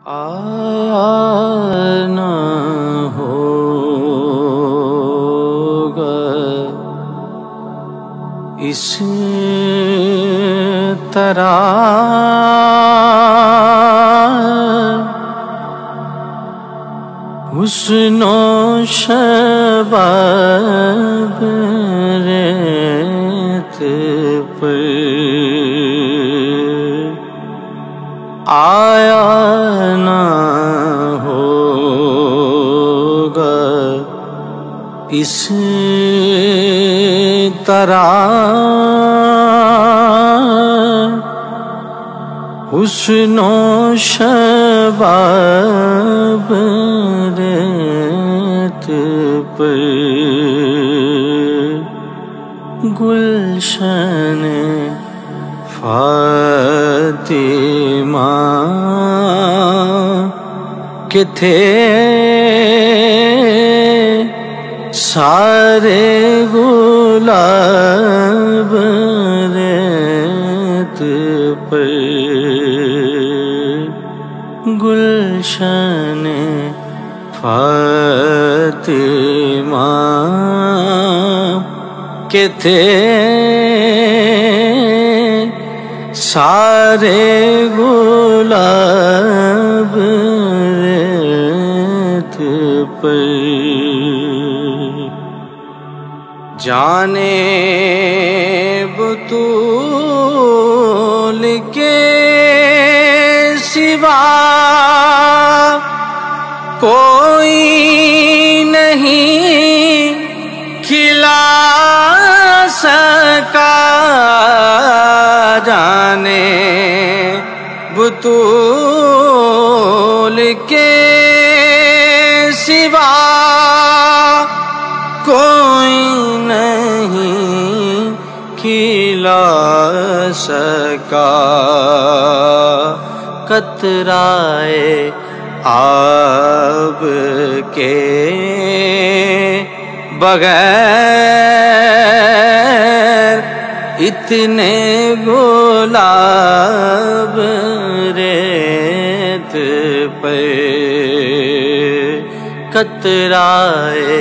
آیا نہ ہوگا اس طرح حسن و شباب ریت پر آیا نہ ہوگا اس طرح حسن و شباب ریت پر گلشن فاطمہ کہ تھے سارے گلاب ریت پر گلشن فاطمہ کہ تھے سارے گلاب ریت پر جانے بطول کے سوا کوئی نہیں کھلا سکا جانے بطول کے سوا کوئی نہیں کھلا سکا قطرائے آب کے بغیر اتنے گلاب ریت پر قطرائے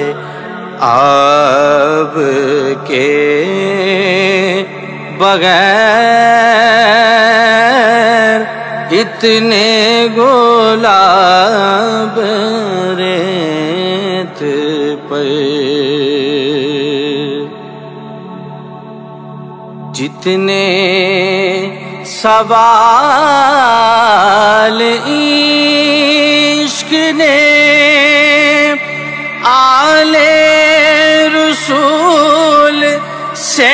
آب کے بغیر اتنے گلاب ریت پر جتنے سوال عشق نے آل رسول سے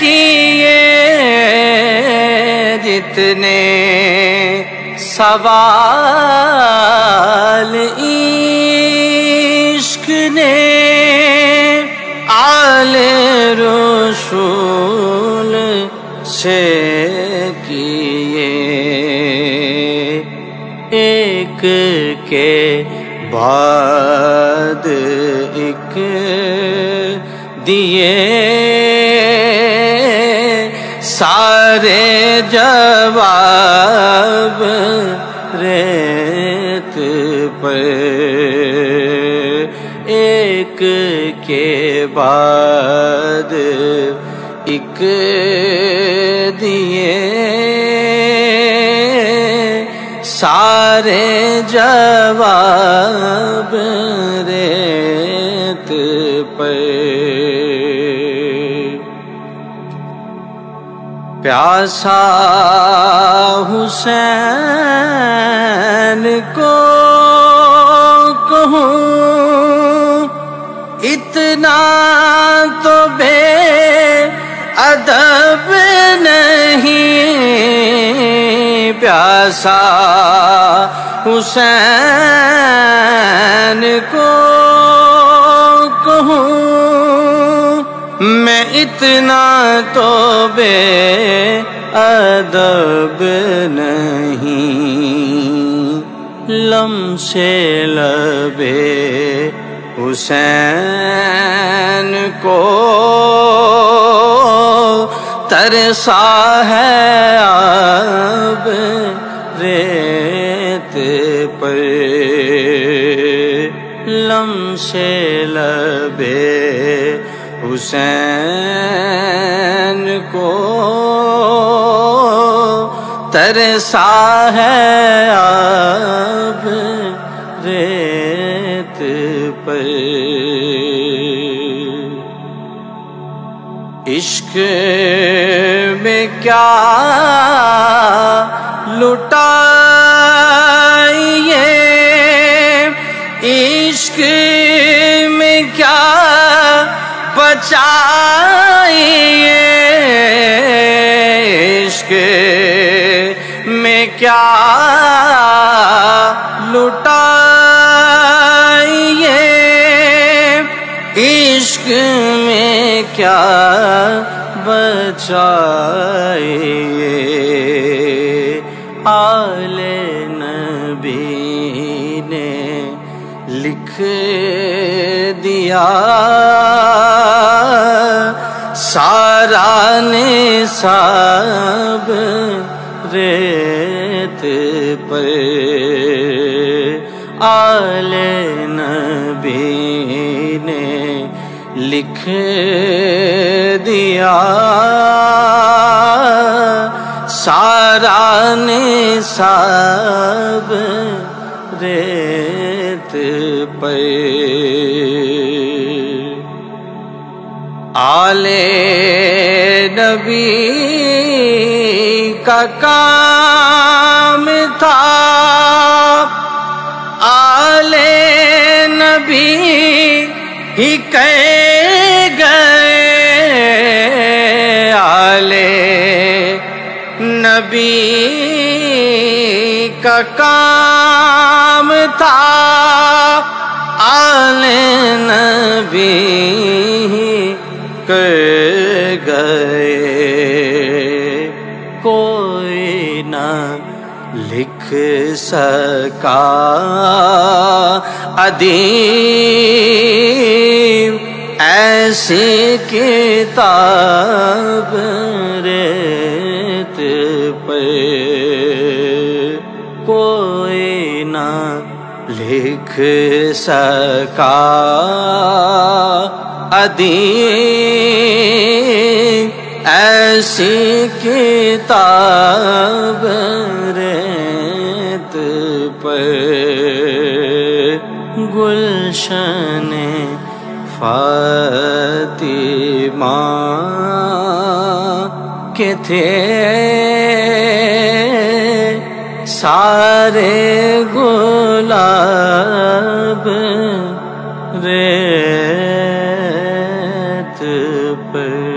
کیے جتنے سوال عشق نے آل رسول سے کیے ایک کے بعد ایک دیے سارے جواب ریت پر ایک کے بعد ایک دیے سارے جواب ریت پر پیاسا حسین کو کہوں اتنا تو بے ادب نہیں پیاسا حسین کو کہوں میں اتنا تو بے ادب نہیں لمس لبے حسین کو ترسا ہے آب ریت لمشے لبے حسین کو ترسا ہے اب ریت پر عشق میں کیا لٹائیے عشق میں کیا بچائیے عشق میں کیا لٹائیے عشق میں کیا بچائیے آل نبی نے لکھ دیا سارا نصاب ریت پر آل نبی نے لکھ دیا سارا نصاب ریت پر آل نبی کا کام تھا آل نبی ہی کہہ گئے آل نبی کا کام تھا آل نبی کہہ گئے کوئی نہ لکھ سکا ادیب ایسی کتاب ریت پہ کوئی نہ لکھ سکا ادیب ایسی کتاب ریت پر گلشن فاطمہ کے تھے سارے گلاب ریت پر